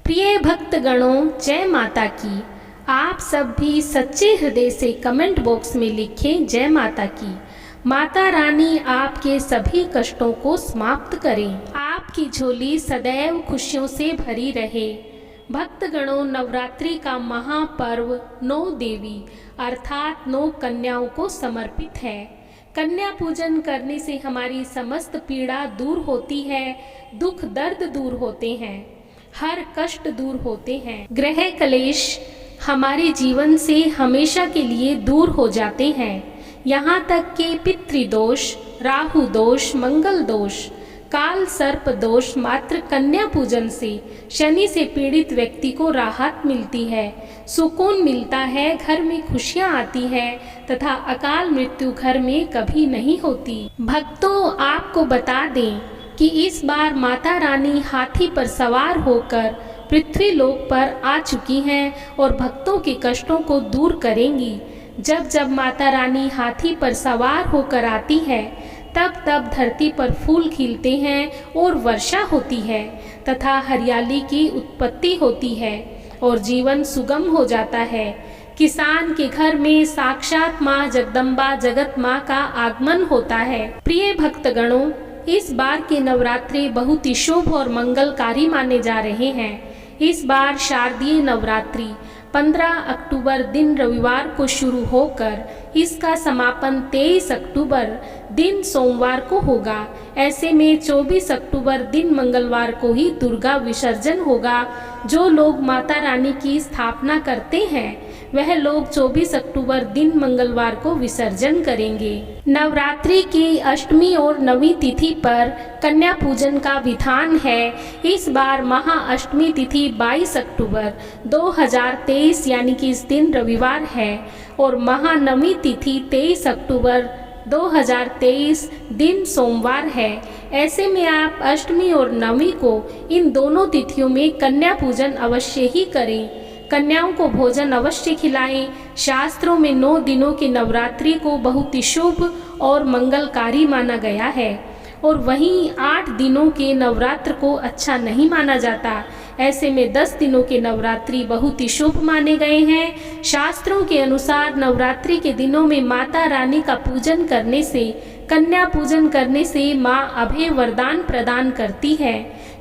प्रिय भक्तगणों, जय माता की। आप सब भी सच्चे हृदय से कमेंट बॉक्स में लिखें जय माता की। माता रानी आपके सभी कष्टों को समाप्त करें, आपकी झोली सदैव खुशियों से भरी रहे। भक्तगणों, नवरात्रि का महापर्व 9 देवी अर्थात 9 कन्याओं को समर्पित है। कन्या पूजन करने से हमारी समस्त पीड़ा दूर होती है, दुख दर्द दूर होते हैं, हर कष्ट दूर होते हैं, ग्रह कलेश हमारे जीवन से हमेशा के लिए दूर हो जाते हैं। यहाँ तक कि पितृदोष, राहु दोष, मंगल दोष, काल सर्प दोष मात्र कन्या पूजन से शनि से पीड़ित व्यक्ति को राहत मिलती है, सुकून मिलता है, घर में खुशियाँ आती है तथा अकाल मृत्यु घर में कभी नहीं होती। भक्तों, आपको बता दें कि इस बार माता रानी हाथी पर सवार होकर पृथ्वी लोक पर आ चुकी हैं और भक्तों के कष्टों को दूर करेंगी। जब जब माता रानी हाथी पर सवार होकर आती है तब तब धरती पर फूल खिलते हैं और वर्षा होती है तथा हरियाली की उत्पत्ति होती है और जीवन सुगम हो जाता है। किसान के घर में साक्षात माँ जगदम्बा जगत माँ का आगमन होता है। प्रिय भक्तगणों, इस बार के नवरात्रि बहुत ही शुभ और मंगलकारी माने जा रहे हैं। इस बार शारदीय नवरात्रि 15 अक्टूबर दिन रविवार को शुरू होकर इसका समापन 23 अक्टूबर दिन सोमवार को होगा। ऐसे में 24 अक्टूबर दिन मंगलवार को ही दुर्गा विसर्जन होगा। जो लोग माता रानी की स्थापना करते हैं वह लोग 24 अक्टूबर दिन मंगलवार को विसर्जन करेंगे। नवरात्रि की अष्टमी और नवीं तिथि पर कन्या पूजन का विधान है। इस बार महाअष्टमी तिथि 22 अक्टूबर 2023 यानी कि इस दिन रविवार है और महानवमी तिथि 23 अक्टूबर 2023 दिन सोमवार है। ऐसे में आप अष्टमी और नवमी को इन दोनों तिथियों में कन्या पूजन अवश्य ही करें। कन्याओं को भोजन अवश्य खिलाएं। शास्त्रों में 9 दिनों की नवरात्रि को बहुत ही शुभ और मंगलकारी माना गया है और वहीं 8 दिनों के नवरात्र को अच्छा नहीं माना जाता। ऐसे में 10 दिनों के नवरात्रि बहुत ही शुभ माने गए हैं। शास्त्रों के अनुसार नवरात्रि के दिनों में माता रानी का पूजन करने से, कन्या पूजन करने से माँ अभय वरदान प्रदान करती है।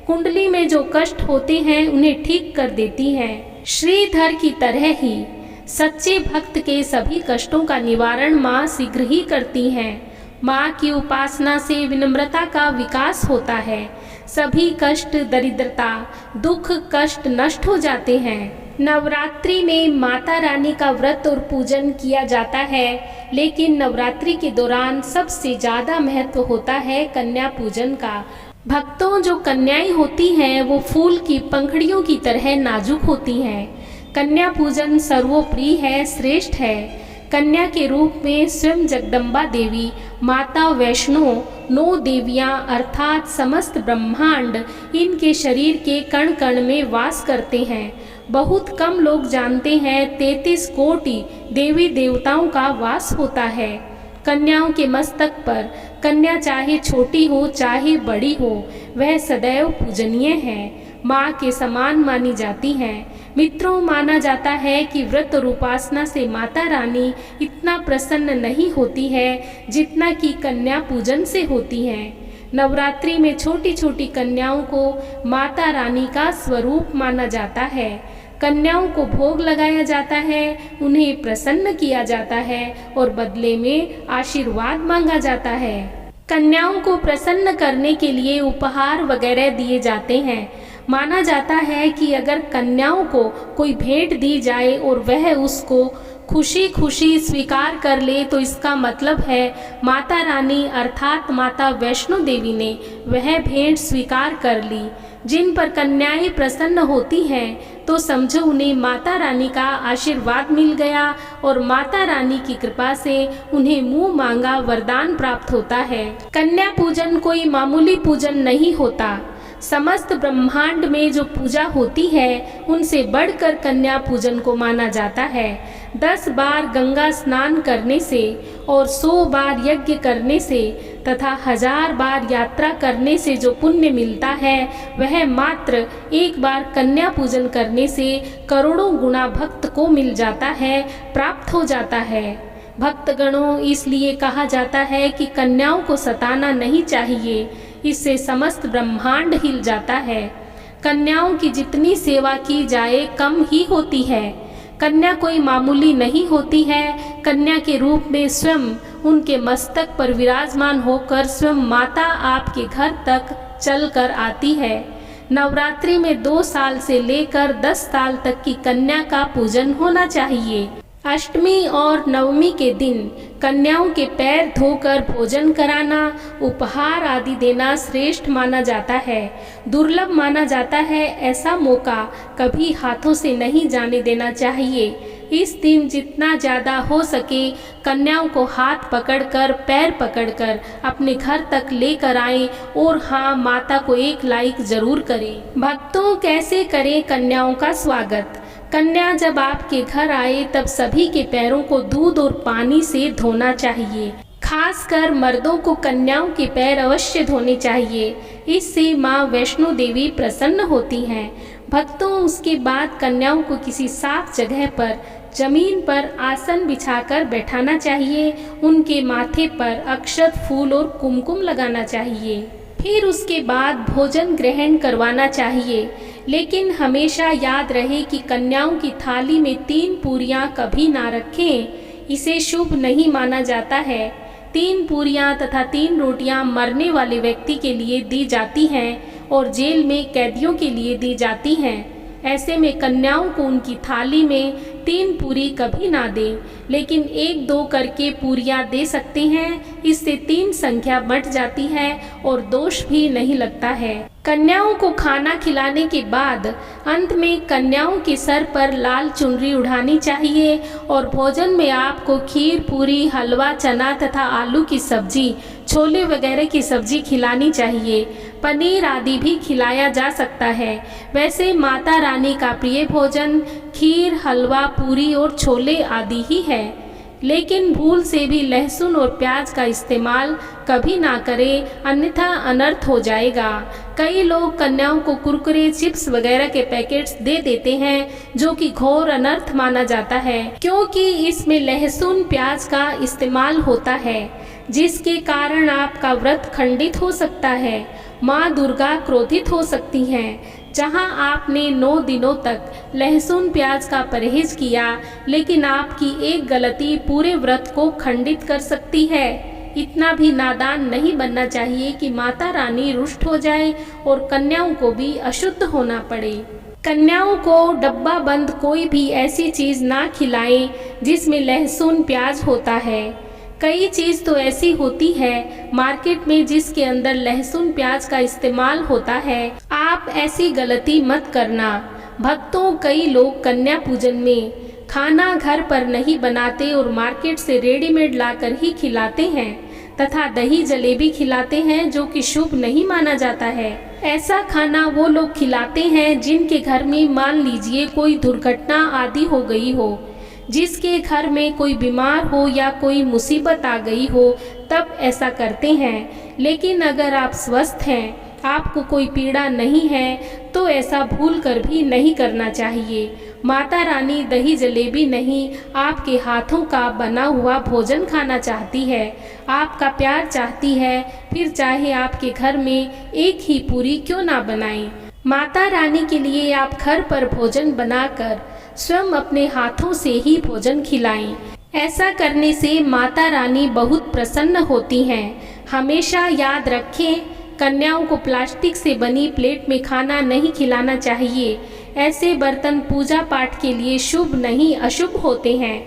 कुंडली में जो कष्ट होते हैं उन्हें ठीक कर देती है। श्रीधर की तरह ही सच्चे भक्त के सभी कष्टों का निवारण माँ शीघ्र ही करती हैं। माँ की उपासना से विनम्रता का विकास होता है। सभी कष्ट, दरिद्रता, दुख, कष्ट नष्ट हो जाते हैं। नवरात्रि में माता रानी का व्रत और पूजन किया जाता है, लेकिन नवरात्रि के दौरान सबसे ज़्यादा महत्व होता है कन्या पूजन का। भक्तों, जो कन्याएं होती हैं वो फूल की पंखुड़ियों की तरह नाजुक होती हैं। कन्या पूजन सर्वोप्रिय है, श्रेष्ठ है। कन्या के रूप में स्वयं जगदम्बा देवी, माता वैष्णो, 9 देवियां अर्थात समस्त ब्रह्मांड इनके शरीर के कण कण में वास करते हैं। बहुत कम लोग जानते हैं 33 कोटि देवी देवताओं का वास होता है। कन्याओं के मस्तक पर, कन्या चाहे छोटी हो चाहे बड़ी हो, वह सदैव पूजनीय है, माँ के समान मानी जाती हैं। मित्रों, माना जाता है कि व्रत और उपासना से माता रानी इतना प्रसन्न नहीं होती है जितना कि कन्या पूजन से होती है। नवरात्रि में छोटी छोटी कन्याओं को माता रानी का स्वरूप माना जाता है। कन्याओं को भोग लगाया जाता है, उन्हें प्रसन्न किया जाता है और बदले में आशीर्वाद मांगा जाता है। कन्याओं को प्रसन्न करने के लिए उपहार वगैरह दिए जाते हैं। माना जाता है कि अगर कन्याओं को कोई भेंट दी जाए और वह उसको खुशी खुशी स्वीकार कर ले तो इसका मतलब है माता रानी अर्थात माता वैष्णो देवी ने वह भेंट स्वीकार कर ली। जिन पर कन्याएं प्रसन्न होती हैं तो समझो उन्हें माता रानी का आशीर्वाद मिल गया और माता रानी की कृपा से उन्हें मुंह मांगा वरदान प्राप्त होता है। कन्या पूजन कोई मामूली पूजन नहीं होता। समस्त ब्रह्मांड में जो पूजा होती है उनसे बढ़कर कन्या पूजन को माना जाता है। 10 बार गंगा स्नान करने से और 100 बार यज्ञ करने से तथा 1000 बार यात्रा करने से जो पुण्य मिलता है वह मात्र एक बार कन्या पूजन करने से करोड़ों गुना भक्त को मिल जाता है, प्राप्त हो जाता है। भक्तगणों, इसलिए कहा जाता है कि कन्याओं को सताना नहीं चाहिए, इससे समस्त ब्रह्मांड हिल जाता है। कन्याओं की जितनी सेवा की जाए कम ही होती है। कन्या कोई मामूली नहीं होती है। कन्या के रूप में स्वयं उनके मस्तक पर विराजमान होकर स्वयं माता आपके घर तक चलकर आती है। नवरात्रि में 2 साल से लेकर 10 साल तक की कन्या का पूजन होना चाहिए। अष्टमी और नवमी के दिन कन्याओं के पैर धोकर भोजन कराना, उपहार आदि देना श्रेष्ठ माना जाता है, दुर्लभ माना जाता है। ऐसा मौका कभी हाथों से नहीं जाने देना चाहिए। इस दिन जितना ज़्यादा हो सके कन्याओं को हाथ पकड़कर, पैर पकड़कर अपने घर तक लेकर आएं और हाँ, माता को एक लाइक जरूर करें। भक्तों, कैसे करें कन्याओं का स्वागत? कन्या जब आपके घर आए तब सभी के पैरों को दूध और पानी से धोना चाहिए। खासकर मर्दों को कन्याओं के पैर अवश्य धोने चाहिए, इससे माँ वैष्णो देवी प्रसन्न होती हैं। भक्तों, उसके बाद कन्याओं को किसी साफ जगह पर जमीन पर आसन बिछाकर बैठाना चाहिए। उनके माथे पर अक्षत, फूल और कुमकुम लगाना चाहिए। फिर उसके बाद भोजन ग्रहण करवाना चाहिए। लेकिन हमेशा याद रहे कि कन्याओं की थाली में 3 पूरियां कभी ना रखें, इसे शुभ नहीं माना जाता है। 3 पूरियां तथा 3 रोटियां मरने वाले व्यक्ति के लिए दी जाती हैं और जेल में कैदियों के लिए दी जाती हैं। ऐसे में कन्याओं को उनकी थाली में 3 पूरी कभी ना दें, लेकिन 1-2 करके पूरियां दे सकते हैं। इससे 3 संख्या बढ़ जाती है और दोष भी नहीं लगता है। कन्याओं को खाना खिलाने के बाद अंत में कन्याओं के सर पर लाल चुनरी उड़ानी चाहिए और भोजन में आपको खीर, पूरी, हलवा, चना तथा आलू की सब्जी, छोले वगैरह की सब्जी खिलानी चाहिए। पनीर आदि भी खिलाया जा सकता है। वैसे माता रानी का प्रिय भोजन खीर, हलवा, पूरी और छोले आदि ही है, लेकिन भूल से भी लहसुन और प्याज का इस्तेमाल कभी ना करें, अन्यथा अनर्थ हो जाएगा। कई लोग कन्याओं को कुरकुरे, चिप्स वगैरह के पैकेट्स दे देते हैं, जो कि घोर अनर्थ माना जाता है, क्योंकि इसमें लहसुन, प्याज का इस्तेमाल होता है, जिसके कारण आपका व्रत खंडित हो सकता है। माँ दुर्गा क्रोधित हो सकती हैं। जहां आपने 9 दिनों तक लहसुन प्याज का परहेज किया, लेकिन आपकी एक गलती पूरे व्रत को खंडित कर सकती है। इतना भी नादान नहीं बनना चाहिए कि माता रानी रुष्ट हो जाए और कन्याओं को भी अशुद्ध होना पड़े। कन्याओं को डब्बा बंद कोई भी ऐसी चीज़ ना खिलाएं जिसमें लहसुन प्याज होता है। कई चीज़ तो ऐसी होती है मार्केट में जिसके अंदर लहसुन प्याज का इस्तेमाल होता है। आप ऐसी गलती मत करना। भक्तों, कई लोग कन्या पूजन में खाना घर पर नहीं बनाते और मार्केट से रेडीमेड लाकर ही खिलाते हैं तथा दही जलेबी खिलाते हैं, जो कि शुभ नहीं माना जाता है। ऐसा खाना वो लोग खिलाते हैं जिनके घर में मान लीजिए कोई दुर्घटना आदि हो गई हो, जिसके घर में कोई बीमार हो या कोई मुसीबत आ गई हो, तब ऐसा करते हैं। लेकिन अगर आप स्वस्थ हैं, आपको कोई पीड़ा नहीं है, तो ऐसा भूल कर भी नहीं करना चाहिए। माता रानी दही जलेबी नहीं, आपके हाथों का बना हुआ भोजन खाना चाहती है, आपका प्यार चाहती है। फिर चाहे आपके घर में एक ही पूरी क्यों ना बनाएं, माता रानी के लिए आप घर पर भोजन बनाकर स्वयं अपने हाथों से ही भोजन खिलाएं। ऐसा करने से माता रानी बहुत प्रसन्न होती हैं। हमेशा याद रखें, कन्याओं को प्लास्टिक से बनी प्लेट में खाना नहीं खिलाना चाहिए। ऐसे बर्तन पूजा पाठ के लिए शुभ नहीं, अशुभ होते हैं।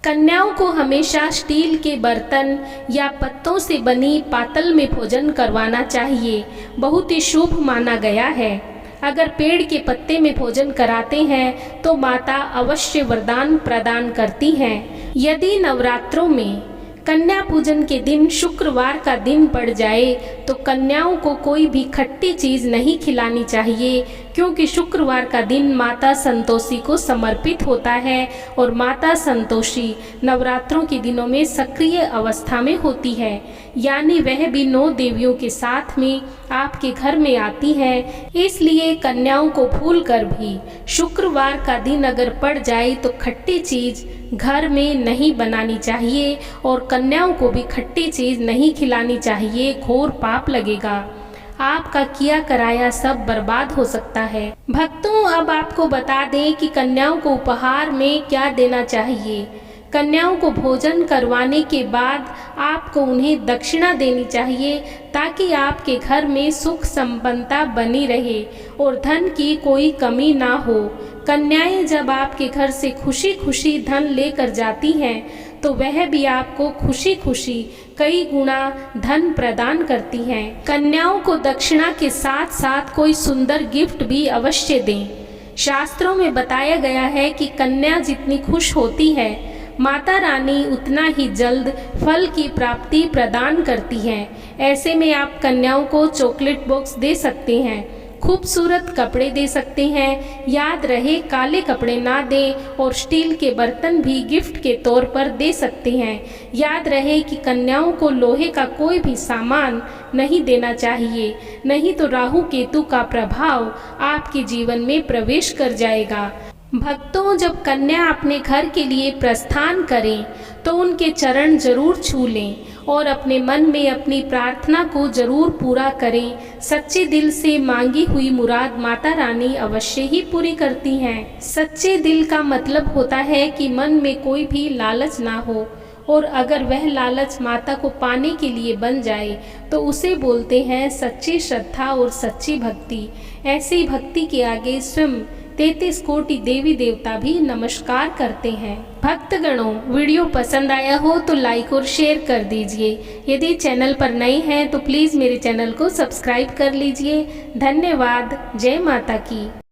कन्याओं को हमेशा स्टील के बर्तन या पत्तों से बनी पातल में भोजन करवाना चाहिए, बहुत ही शुभ माना गया है। अगर पेड़ के पत्ते में भोजन कराते हैं तो माता अवश्य वरदान प्रदान करती हैं। यदि नवरात्रों में कन्या पूजन के दिन शुक्रवार का दिन पड़ जाए तो कन्याओं को कोई भी खट्टी चीज़ नहीं खिलानी चाहिए, क्योंकि शुक्रवार का दिन माता संतोषी को समर्पित होता है और माता संतोषी नवरात्रों के दिनों में सक्रिय अवस्था में होती है, यानी वह भी 9 देवियों के साथ में आपके घर में आती है। इसलिए कन्याओं को भूल कर भी शुक्रवार का दिन अगर पड़ जाए तो खट्टी चीज घर में नहीं बनानी चाहिए और कन्याओं को भी खट्टी चीज नहीं खिलानी चाहिए, घोर पाप लगेगा। आपका किया कराया सब बर्बाद हो सकता है। भक्तों, अब आपको बता दें कि कन्याओं को उपहार में क्या देना चाहिए। कन्याओं को भोजन करवाने के बाद आपको उन्हें दक्षिणा देनी चाहिए ताकि आपके घर में सुख संपन्नता बनी रहे और धन की कोई कमी ना हो। कन्याएं जब आपके घर से खुशी खुशी धन लेकर जाती हैं तो वह भी आपको खुशी खुशी कई गुना धन प्रदान करती हैं। कन्याओं को दक्षिणा के साथ साथ कोई सुंदर गिफ्ट भी अवश्य दें। शास्त्रों में बताया गया है कि कन्या जितनी खुश होती है माता रानी उतना ही जल्द फल की प्राप्ति प्रदान करती हैं। ऐसे में आप कन्याओं को चॉकलेट बॉक्स दे सकते हैं, खूबसूरत कपड़े दे सकते हैं। याद रहे काले कपड़े ना दें और स्टील के बर्तन भी गिफ्ट के तौर पर दे सकते हैं। याद रहे कि कन्याओं को लोहे का कोई भी सामान नहीं देना चाहिए, नहीं तो राहु केतु का प्रभाव आपके जीवन में प्रवेश कर जाएगा। भक्तों, जब कन्या अपने घर के लिए प्रस्थान करें तो उनके चरण जरूर छू लें और अपने मन में अपनी प्रार्थना को जरूर पूरा करें। सच्चे दिल से मांगी हुई मुराद माता रानी अवश्य ही पूरी करती हैं। सच्चे दिल का मतलब होता है कि मन में कोई भी लालच ना हो और अगर वह लालच माता को पाने के लिए बन जाए तो उसे बोलते हैं सच्ची श्रद्धा और सच्ची भक्ति। ऐसी भक्ति के आगे स्वयं 33 कोटि देवी देवता भी नमस्कार करते हैं। भक्तगणों, वीडियो पसंद आया हो तो लाइक और शेयर कर दीजिए। यदि चैनल पर नए हैं तो प्लीज़ मेरे चैनल को सब्सक्राइब कर लीजिए। धन्यवाद। जय माता की।